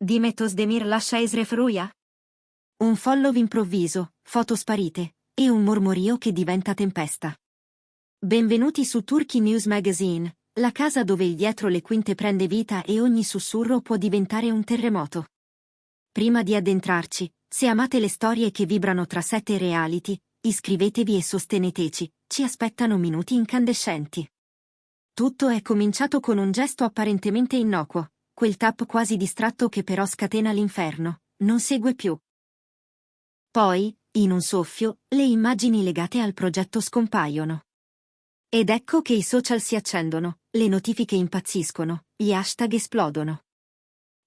Dimet Özdemir lascia Eşref Rüya? Un follow improvviso, foto sparite, e un mormorio che diventa tempesta. Benvenuti su Turkey News Magazine, la casa dove il dietro le quinte prende vita e ogni sussurro può diventare un terremoto. Prima di addentrarci, se amate le storie che vibrano tra set e reality, iscrivetevi e sosteneteci, ci aspettano minuti incandescenti. Tutto è cominciato con un gesto apparentemente innocuo, quel tap quasi distratto che però scatena l'inferno, non segue più. Poi, in un soffio, le immagini legate al progetto scompaiono. Ed ecco che i social si accendono, le notifiche impazziscono, gli hashtag esplodono.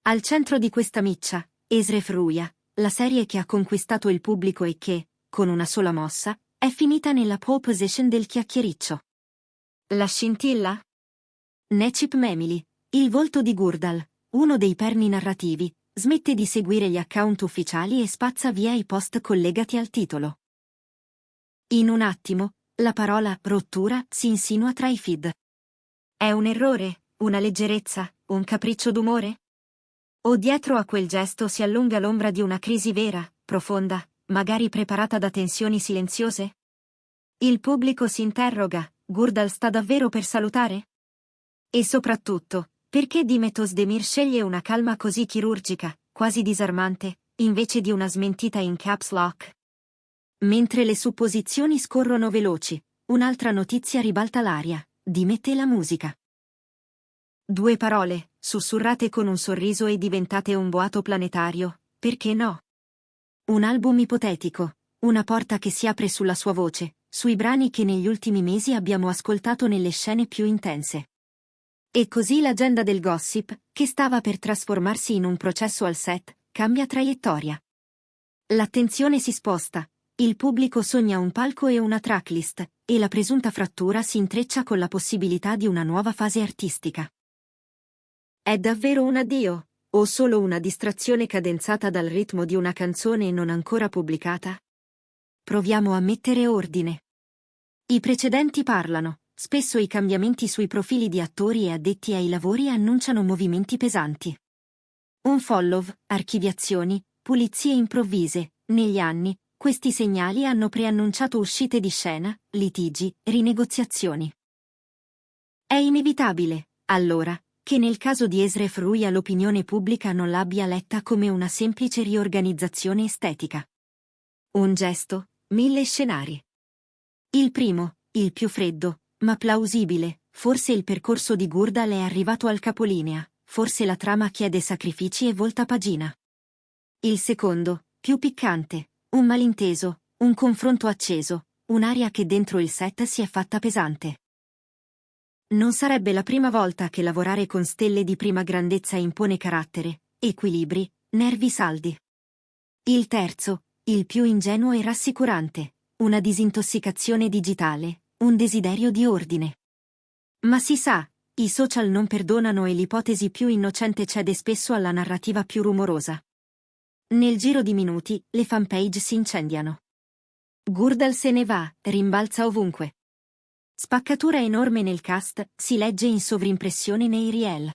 Al centro di questa miccia, Eşref Rüya, la serie che ha conquistato il pubblico e che, con una sola mossa, è finita nella pole position del chiacchiericcio. La scintilla? Necip Memili, il volto di Gurdal, uno dei perni narrativi, smette di seguire gli account ufficiali e spazza via i post collegati al titolo. In un attimo, la parola rottura si insinua tra i feed. È un errore, una leggerezza, un capriccio d'umore? O dietro a quel gesto si allunga l'ombra di una crisi vera, profonda, magari preparata da tensioni silenziose? Il pubblico si interroga, Gurdal sta davvero per salutare? E soprattutto, perché Dimet Özdemir sceglie una calma così chirurgica, quasi disarmante, invece di una smentita in caps lock? Mentre le supposizioni scorrono veloci, un'altra notizia ribalta l'aria, Dimet e la musica. Due parole, sussurrate con un sorriso e diventate un boato planetario, perché no? Un album ipotetico, una porta che si apre sulla sua voce, sui brani che negli ultimi mesi abbiamo ascoltato nelle scene più intense. E così l'agenda del gossip, che stava per trasformarsi in un processo al set, cambia traiettoria. L'attenzione si sposta, il pubblico sogna un palco e una tracklist, e la presunta frattura si intreccia con la possibilità di una nuova fase artistica. È davvero un addio, o solo una distrazione cadenzata dal ritmo di una canzone non ancora pubblicata? Proviamo a mettere ordine. I precedenti parlano, spesso i cambiamenti sui profili di attori e addetti ai lavori annunciano movimenti pesanti. Un follow, archiviazioni, pulizie improvvise, negli anni, questi segnali hanno preannunciato uscite di scena, litigi, rinegoziazioni. È inevitabile, allora, che nel caso di Eşref Rüya l'opinione pubblica non l'abbia letta come una semplice riorganizzazione estetica. Un gesto, 1000 scenari. Il primo, il più freddo, ma plausibile, forse il percorso di Gurdal è arrivato al capolinea, forse la trama chiede sacrifici e voltapagina. Il secondo, più piccante, un malinteso, un confronto acceso, un'aria che dentro il set si è fatta pesante. Non sarebbe la prima volta che lavorare con stelle di prima grandezza impone carattere, equilibri, nervi saldi. Il terzo, il più ingenuo e rassicurante, una disintossicazione digitale, un desiderio di ordine. Ma si sa, i social non perdonano e l'ipotesi più innocente cede spesso alla narrativa più rumorosa. Nel giro di minuti, le fanpage si incendiano. Gurdal se ne va, rimbalza ovunque. Spaccatura enorme nel cast, si legge in sovrimpressione nei reel.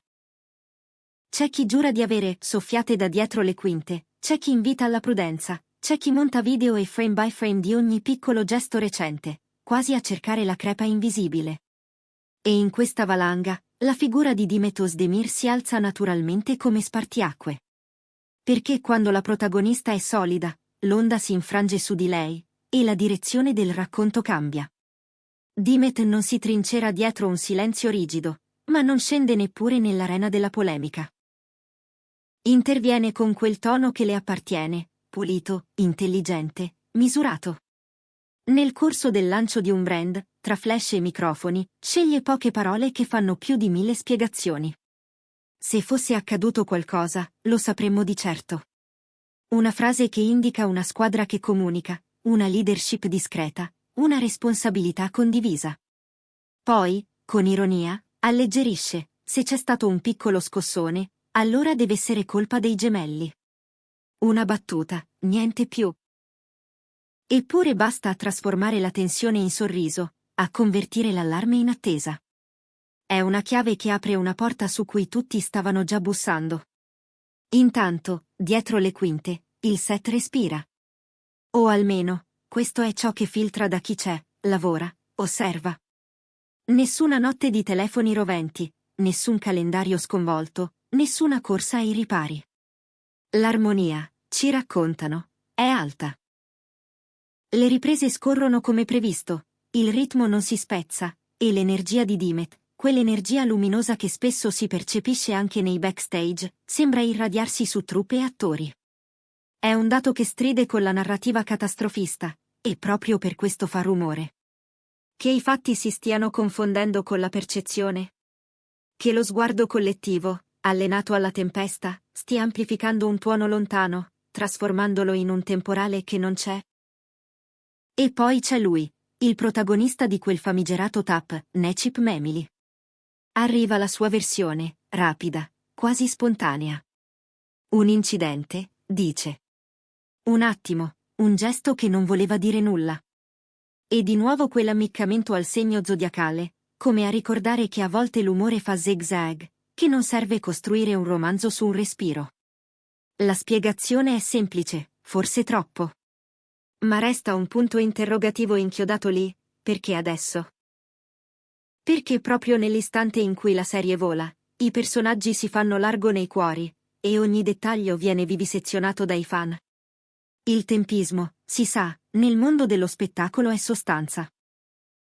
C'è chi giura di avere soffiate da dietro le quinte, c'è chi invita alla prudenza, c'è chi monta video e frame by frame di ogni piccolo gesto recente, quasi a cercare la crepa invisibile. E in questa valanga, la figura di Dimet Özdemir si alza naturalmente come spartiacque. Perché quando la protagonista è solida, l'onda si infrange su di lei, e la direzione del racconto cambia. Dimet non si trincera dietro un silenzio rigido, ma non scende neppure nell'arena della polemica. Interviene con quel tono che le appartiene, pulito, intelligente, misurato. Nel corso del lancio di un brand, tra flash e microfoni, sceglie poche parole che fanno più di 1000 spiegazioni. Se fosse accaduto qualcosa, lo sapremmo di certo. Una frase che indica una squadra che comunica, una leadership discreta, una responsabilità condivisa. Poi, con ironia, alleggerisce, se c'è stato un piccolo scossone, allora deve essere colpa dei gemelli. Una battuta, niente più. Eppure basta a trasformare la tensione in sorriso, a convertire l'allarme in attesa. È una chiave che apre una porta su cui tutti stavano già bussando. Intanto, dietro le quinte, il set respira. O almeno, questo è ciò che filtra da chi c'è, lavora, osserva. Nessuna notte di telefoni roventi, nessun calendario sconvolto, nessuna corsa ai ripari. L'armonia, ci raccontano, è alta. Le riprese scorrono come previsto, il ritmo non si spezza, e l'energia di Dimet, quell'energia luminosa che spesso si percepisce anche nei backstage, sembra irradiarsi su truppe e attori. È un dato che stride con la narrativa catastrofista, e proprio per questo fa rumore. Che i fatti si stiano confondendo con la percezione? Che lo sguardo collettivo, allenato alla tempesta, stia amplificando un tuono lontano, trasformandolo in un temporale che non c'è? E poi c'è lui, il protagonista di quel famigerato tap, Necip Memili. Arriva la sua versione, rapida, quasi spontanea. Un incidente, dice. Un attimo, un gesto che non voleva dire nulla. E di nuovo quell'ammiccamento al segno zodiacale, come a ricordare che a volte l'umore fa zigzag, che non serve costruire un romanzo su un respiro. La spiegazione è semplice, forse troppo. Ma resta un punto interrogativo inchiodato lì, perché adesso? Perché proprio nell'istante in cui la serie vola, i personaggi si fanno largo nei cuori, e ogni dettaglio viene vivisezionato dai fan. Il tempismo, si sa, nel mondo dello spettacolo è sostanza.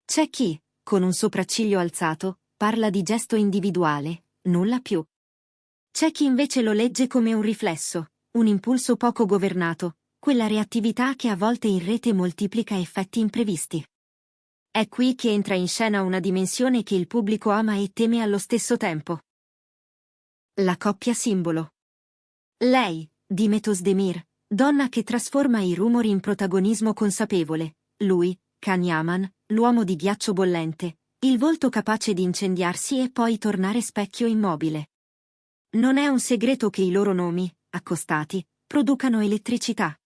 C'è chi, con un sopracciglio alzato, parla di gesto individuale, nulla più. C'è chi invece lo legge come un riflesso, un impulso poco governato, quella reattività che a volte in rete moltiplica effetti imprevisti. È qui che entra in scena una dimensione che il pubblico ama e teme allo stesso tempo. La coppia simbolo. Lei, Dimet Özdemir, donna che trasforma i rumori in protagonismo consapevole, lui, Can Yaman, l'uomo di ghiaccio bollente, il volto capace di incendiarsi e poi tornare specchio immobile. Non è un segreto che i loro nomi, accostati, producano elettricità.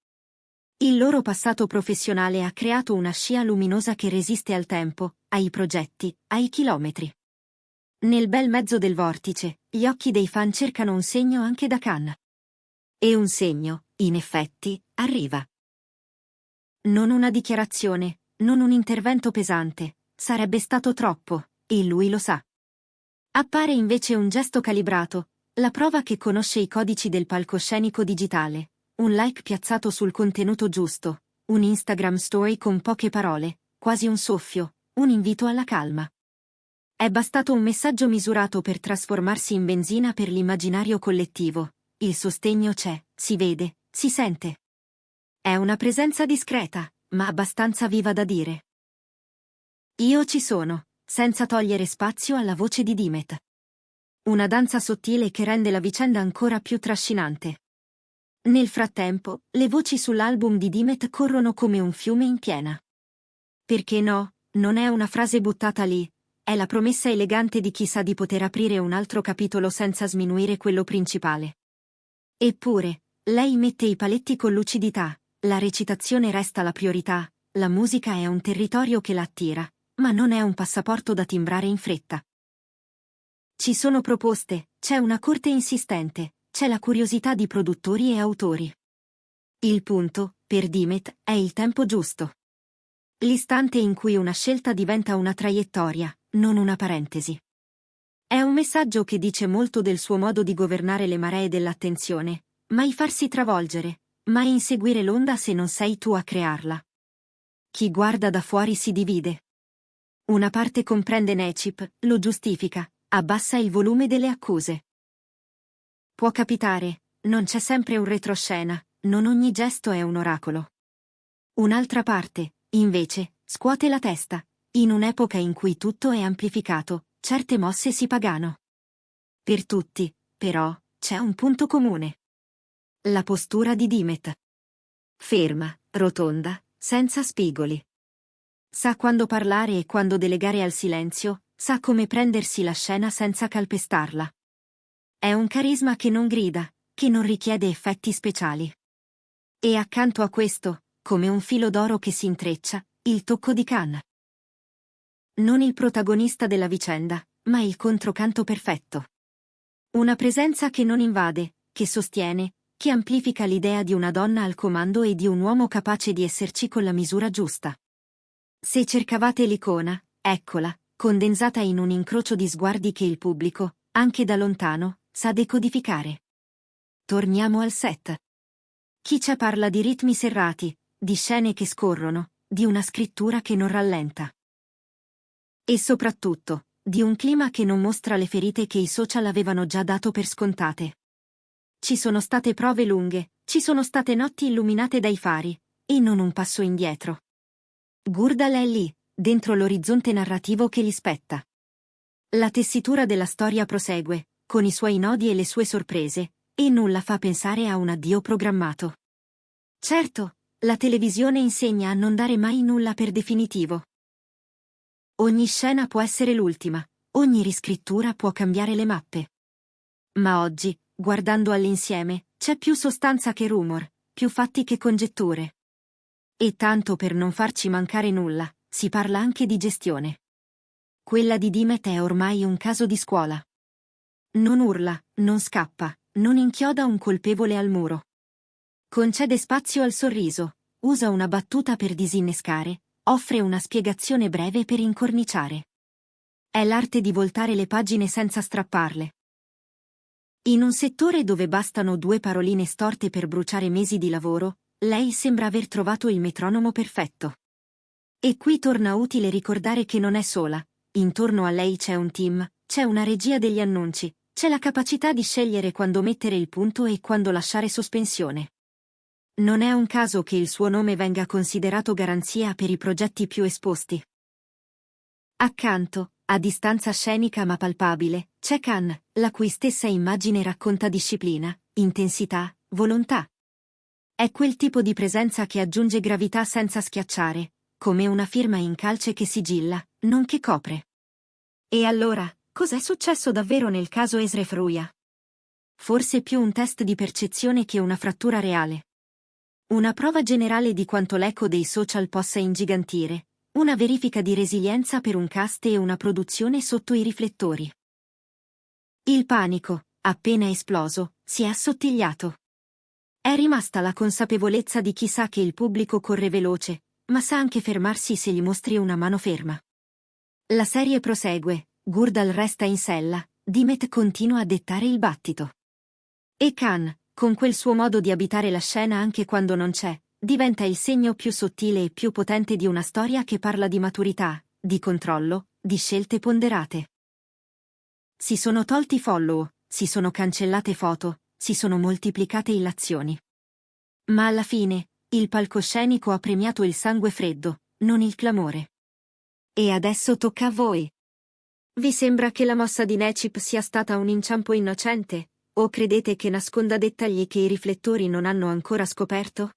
Il loro passato professionale ha creato una scia luminosa che resiste al tempo, ai progetti, ai chilometri. Nel bel mezzo del vortice, gli occhi dei fan cercano un segno anche da Cannes. E un segno, in effetti, arriva. Non una dichiarazione, non un intervento pesante, sarebbe stato troppo, e lui lo sa. Appare invece un gesto calibrato, la prova che conosce i codici del palcoscenico digitale, un like piazzato sul contenuto giusto, un Instagram story con poche parole, quasi un soffio, un invito alla calma. È bastato un messaggio misurato per trasformarsi in benzina per l'immaginario collettivo. Il sostegno c'è, si vede, si sente. È una presenza discreta, ma abbastanza viva da dire. Io ci sono, senza togliere spazio alla voce di Dimet. Una danza sottile che rende la vicenda ancora più trascinante. Nel frattempo, le voci sull'album di Dimet corrono come un fiume in piena. Perché no, non è una frase buttata lì, è la promessa elegante di chi sa di poter aprire un altro capitolo senza sminuire quello principale. Eppure, lei mette i paletti con lucidità, la recitazione resta la priorità, la musica è un territorio che la attira, ma non è un passaporto da timbrare in fretta. Ci sono proposte, c'è una corte insistente, c'è la curiosità di produttori e autori. Il punto, per Dimet, è il tempo giusto. L'istante in cui una scelta diventa una traiettoria, non una parentesi. È un messaggio che dice molto del suo modo di governare le maree dell'attenzione, mai farsi travolgere, mai inseguire l'onda se non sei tu a crearla. Chi guarda da fuori si divide. Una parte comprende Necip, lo giustifica, abbassa il volume delle accuse. Può capitare, non c'è sempre un retroscena, non ogni gesto è un oracolo. Un'altra parte, invece, scuote la testa. In un'epoca in cui tutto è amplificato, certe mosse si pagano. Per tutti, però, c'è un punto comune. La postura di Dimet. Ferma, rotonda, senza spigoli. Sa quando parlare e quando delegare al silenzio, sa come prendersi la scena senza calpestarla. È un carisma che non grida, che non richiede effetti speciali. E accanto a questo, come un filo d'oro che si intreccia, il tocco di Cannes. Non il protagonista della vicenda, ma il controcanto perfetto. Una presenza che non invade, che sostiene, che amplifica l'idea di una donna al comando e di un uomo capace di esserci con la misura giusta. Se cercavate l'icona, eccola, condensata in un incrocio di sguardi che il pubblico, anche da lontano, sa decodificare. Torniamo al set. Chi c'è parla di ritmi serrati, di scene che scorrono, di una scrittura che non rallenta. E soprattutto, di un clima che non mostra le ferite che i social avevano già dato per scontate. Ci sono state prove lunghe, ci sono state notti illuminate dai fari, e non un passo indietro. Gurdal è lì, dentro l'orizzonte narrativo che gli spetta. La tessitura della storia prosegue, con i suoi nodi e le sue sorprese, e nulla fa pensare a un addio programmato. Certo, la televisione insegna a non dare mai nulla per definitivo. Ogni scena può essere l'ultima, ogni riscrittura può cambiare le mappe. Ma oggi, guardando all'insieme, c'è più sostanza che rumor, più fatti che congetture. E tanto per non farci mancare nulla, si parla anche di gestione. Quella di Dimet è ormai un caso di scuola. Non urla, non scappa, non inchioda un colpevole al muro. Concede spazio al sorriso, usa una battuta per disinnescare, offre una spiegazione breve per incorniciare. È l'arte di voltare le pagine senza strapparle. In un settore dove bastano 2 paroline storte per bruciare mesi di lavoro, lei sembra aver trovato il metronomo perfetto. E qui torna utile ricordare che non è sola, intorno a lei c'è un team, c'è una regia degli annunci, c'è la capacità di scegliere quando mettere il punto e quando lasciare sospensione. Non è un caso che il suo nome venga considerato garanzia per i progetti più esposti. Accanto, a distanza scenica ma palpabile, c'è Khan, la cui stessa immagine racconta disciplina, intensità, volontà. È quel tipo di presenza che aggiunge gravità senza schiacciare, come una firma in calce che sigilla, non che copre. E allora, cos'è successo davvero nel caso Esref Ruya? Forse più un test di percezione che una frattura reale. Una prova generale di quanto l'eco dei social possa ingigantire, una verifica di resilienza per un cast e una produzione sotto i riflettori. Il panico, appena esploso, si è assottigliato. È rimasta la consapevolezza di chi sa che il pubblico corre veloce, ma sa anche fermarsi se gli mostri una mano ferma. La serie prosegue, Gurdal resta in sella, Dimet continua a dettare il battito. E Khan, con quel suo modo di abitare la scena anche quando non c'è, diventa il segno più sottile e più potente di una storia che parla di maturità, di controllo, di scelte ponderate. Si sono tolti follow, si sono cancellate foto, si sono moltiplicate illazioni. Ma alla fine, il palcoscenico ha premiato il sangue freddo, non il clamore. E adesso tocca a voi. Vi sembra che la mossa di Necip sia stata un inciampo innocente? O credete che nasconda dettagli che i riflettori non hanno ancora scoperto?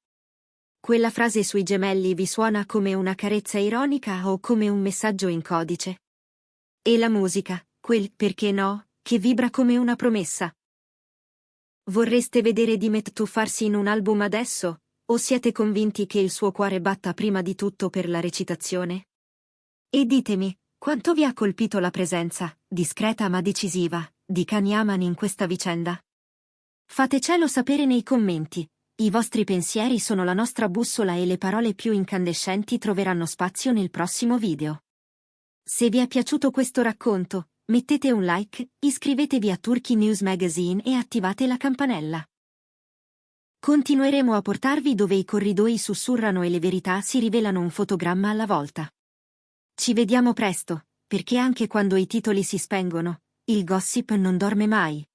Quella frase sui gemelli vi suona come una carezza ironica o come un messaggio in codice? E la musica, quel perché no, che vibra come una promessa? Vorreste vedere Dimet tuffarsi in un album adesso? O siete convinti che il suo cuore batta prima di tutto per la recitazione? E ditemi, quanto vi ha colpito la presenza, discreta ma decisiva, di Khan Yaman in questa vicenda? Fatecelo sapere nei commenti. I vostri pensieri sono la nostra bussola e le parole più incandescenti troveranno spazio nel prossimo video. Se vi è piaciuto questo racconto, mettete un like, iscrivetevi a Turkey News Magazine e attivate la campanella. Continueremo a portarvi dove i corridoi sussurrano e le verità si rivelano un fotogramma alla volta. Ci vediamo presto, perché anche quando i titoli si spengono, il gossip non dorme mai.